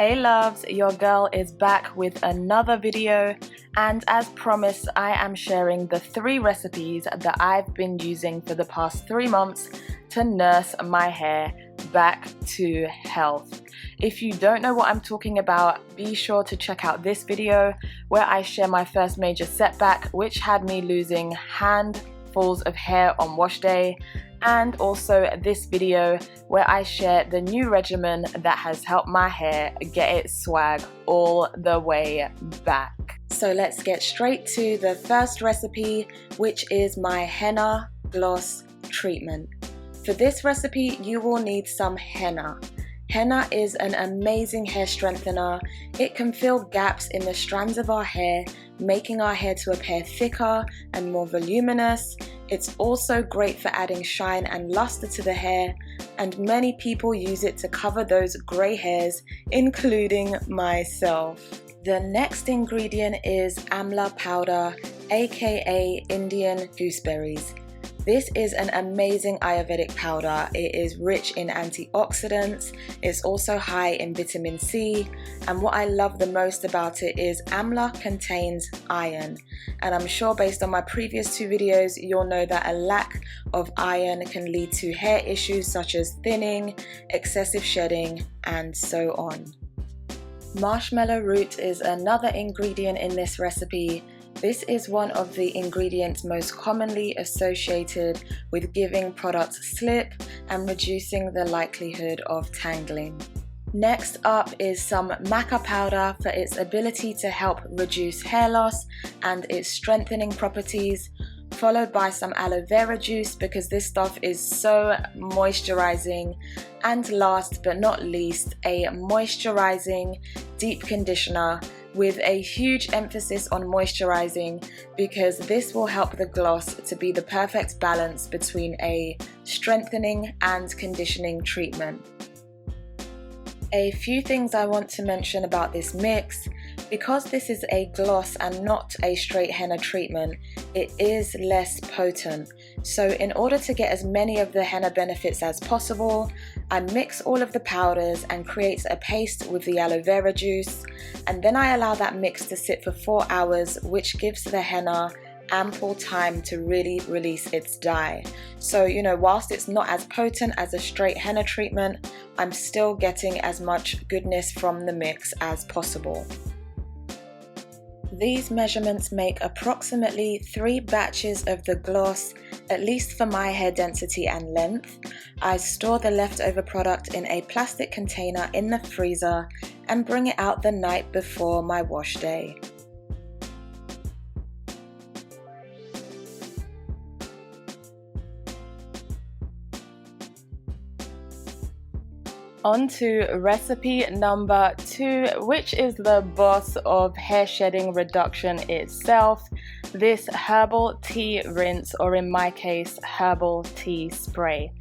Hey loves, your girl is back with another video, and as promised I am sharing the 3 recipes that I've been using for the past 3 months to nurse my hair back to health. If you don't know what I'm talking about, be sure to check out this video where I share my first major setback, which had me losing handfuls of hair on wash day, and also this video where I share the new regimen that has helped my hair get its swag all the way back. So let's get straight to the first recipe, which is my henna gloss treatment. For this recipe you will need some henna. Henna is an amazing hair strengthener. It can fill gaps in the strands of our hair, making our hair to appear thicker and more voluminous. It's also great for adding shine and luster to the hair, and many people use it to cover those grey hairs, including myself. The next ingredient is Amla Powder, aka Indian Gooseberries. This is an amazing Ayurvedic powder. It is rich in antioxidants, it's also high in vitamin C, and what I love the most about it is Amla contains iron. And I'm sure based on my previous 2 videos, you'll know that a lack of iron can lead to hair issues such as thinning, excessive shedding, and so on. Marshmallow Root is another ingredient in this recipe. This is one of the ingredients most commonly associated with giving products slip and reducing the likelihood of tangling. Next up is some Maca Powder for its ability to help reduce hair loss and its strengthening properties, followed by some Aloe Vera Juice because this stuff is so moisturizing, and last but not least, a moisturizing deep conditioner with a huge emphasis on moisturizing because this will help the gloss to be the perfect balance between a strengthening and conditioning treatment. A few things I want to mention about this mix. Because this is a gloss and not a straight henna treatment, it is less potent. So in order to get as many of the henna benefits as possible, I mix all of the powders and create a paste with the aloe vera juice, and then I allow that mix to sit for 4 hours, which gives the henna ample time to really release its dye. So, you know, whilst it's not as potent as a straight henna treatment, I'm still getting as much goodness from the mix as possible. These measurements make approximately 3 batches of the gloss, at least for my hair density and length. I store the leftover product in a plastic container in the freezer and bring it out the night before my wash day. On to recipe number 2, which is the boss of hair shedding reduction itself, this herbal tea rinse, or in my case herbal tea spray.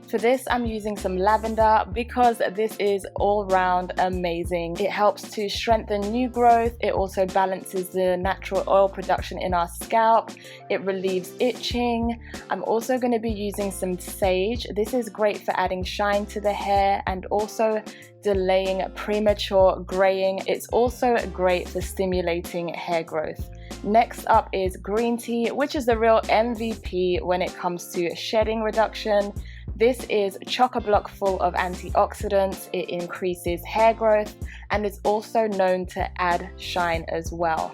For this I'm using some lavender because this is all round amazing. It helps to strengthen new growth, it also balances the natural oil production in our scalp, it relieves itching. I'm also going to be using some sage. This is great for adding shine to the hair and also delaying premature graying. It's also great for stimulating hair growth. Next up is green tea, which is the real MVP when it comes to shedding reduction. This is chock-a-block full of antioxidants, it increases hair growth, and it's also known to add shine as well.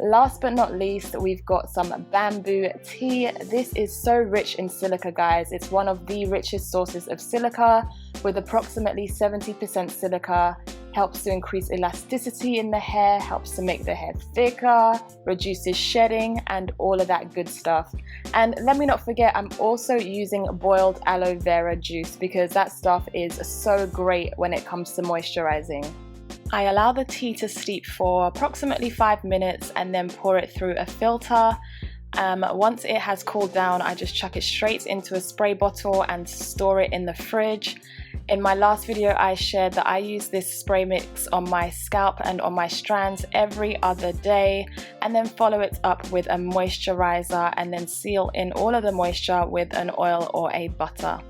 Last but not least, we've got some bamboo tea. This is so rich in silica, guys. It's one of the richest sources of silica, with approximately 70% silica. Helps to increase elasticity in the hair, helps to make the hair thicker, reduces shedding, and all of that good stuff. And let me not forget, I'm also using boiled aloe vera juice because that stuff is so great when it comes to moisturizing. I allow the tea to steep for approximately 5 minutes and then pour it through a filter. Once it has cooled down, I just chuck it straight into a spray bottle and store it in the fridge. In my last video I shared that I use this spray mix on my scalp and on my strands every other day, and then follow it up with a moisturizer and then seal in all of the moisture with an oil or a butter.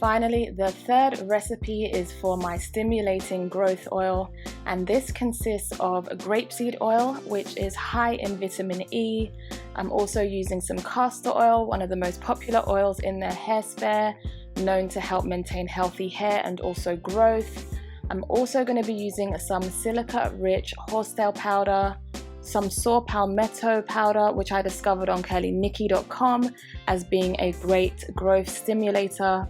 finally, the third recipe is for my stimulating growth oil, and this consists of grapeseed oil, which is high in vitamin E. I'm also using some castor oil, one of the most popular oils in the hair sphere, known to help maintain healthy hair and also growth. I'm also going to be using some silica-rich horsetail powder, some Saw Palmetto powder, which I discovered on curlynikki.com as being a great growth stimulator.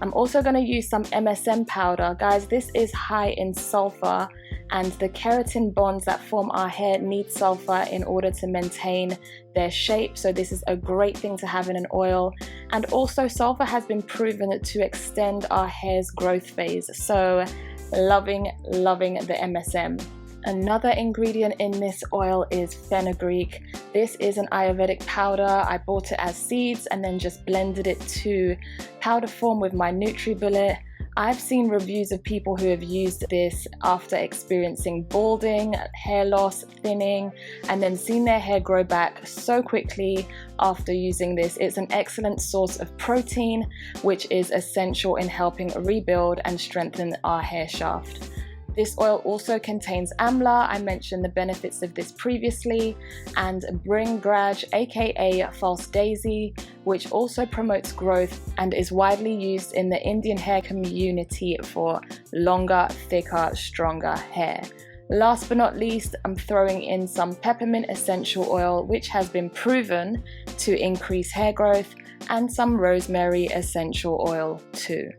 I'm also going to use some MSM powder. Guys, this is high in sulfur, and the keratin bonds that form our hair need sulfur in order to maintain their shape, so this is a great thing to have in an oil. And also sulfur has been proven to extend our hair's growth phase, so loving the MSM. Another ingredient in this oil is fenugreek. This is an Ayurvedic powder. I bought it as seeds and then just blended it to powder form with my NutriBullet. I've seen reviews of people who have used this after experiencing balding, hair loss, thinning, and then seen their hair grow back so quickly after using this. It's an excellent source of protein, which is essential in helping rebuild and strengthen our hair shaft. This oil also contains amla, I mentioned the benefits of this previously, and Bhringraj, aka false daisy, which also promotes growth and is widely used in the Indian hair community for longer, thicker, stronger hair. Last but not least, I'm throwing in some peppermint essential oil, which has been proven to increase hair growth, and some rosemary essential oil too.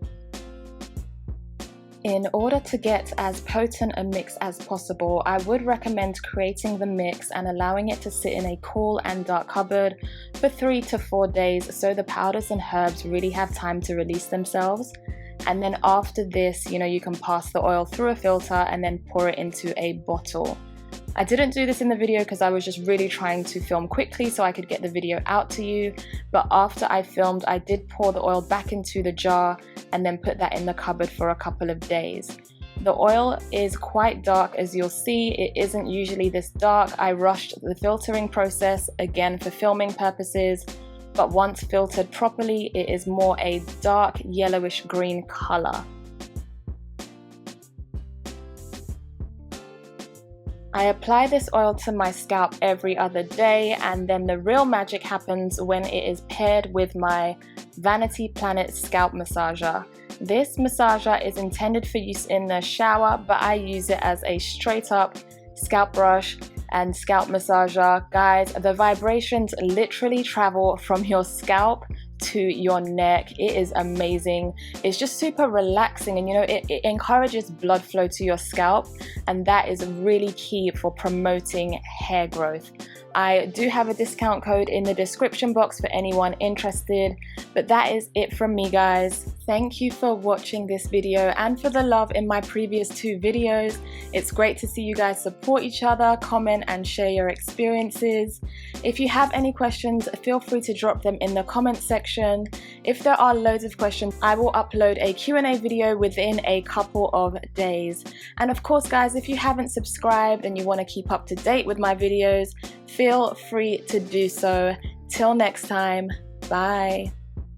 In order to get as potent a mix as possible, I would recommend creating the mix and allowing it to sit in a cool and dark cupboard for 3 to 4 days so the powders and herbs really have time to release themselves. And then after this, you can pass the oil through a filter and then pour it into a bottle. I didn't do this in the video because I was just really trying to film quickly so I could get the video out to you, but after I filmed, I did pour the oil back into the jar and then put that in the cupboard for a couple of days. The oil is quite dark, as you'll see. It isn't usually this dark. I rushed the filtering process again for filming purposes, but once filtered properly, it is more a dark yellowish green color. I apply this oil to my scalp every other day, and then the real magic happens when it is paired with my Vanity Planet scalp massager. This massager is intended for use in the shower, but I use it as a straight up scalp brush and scalp massager. Guys, the vibrations literally travel from your scalp to your neck. It is amazing. It's just super relaxing, and it encourages blood flow to your scalp, and that is really key for promoting hair growth. I do have a discount code in the description box for anyone interested, but that is it from me, guys. Thank you for watching this video and for the love in my previous 2 videos. It's great to see you guys support each other, comment and share your experiences. If you have any questions, feel free to drop them in the comment section. If there are loads of questions, I will upload a Q&A video within a couple of days. And of course, guys, if you haven't subscribed and you want to keep up to date with my videos, feel free to do so. Till next time, bye.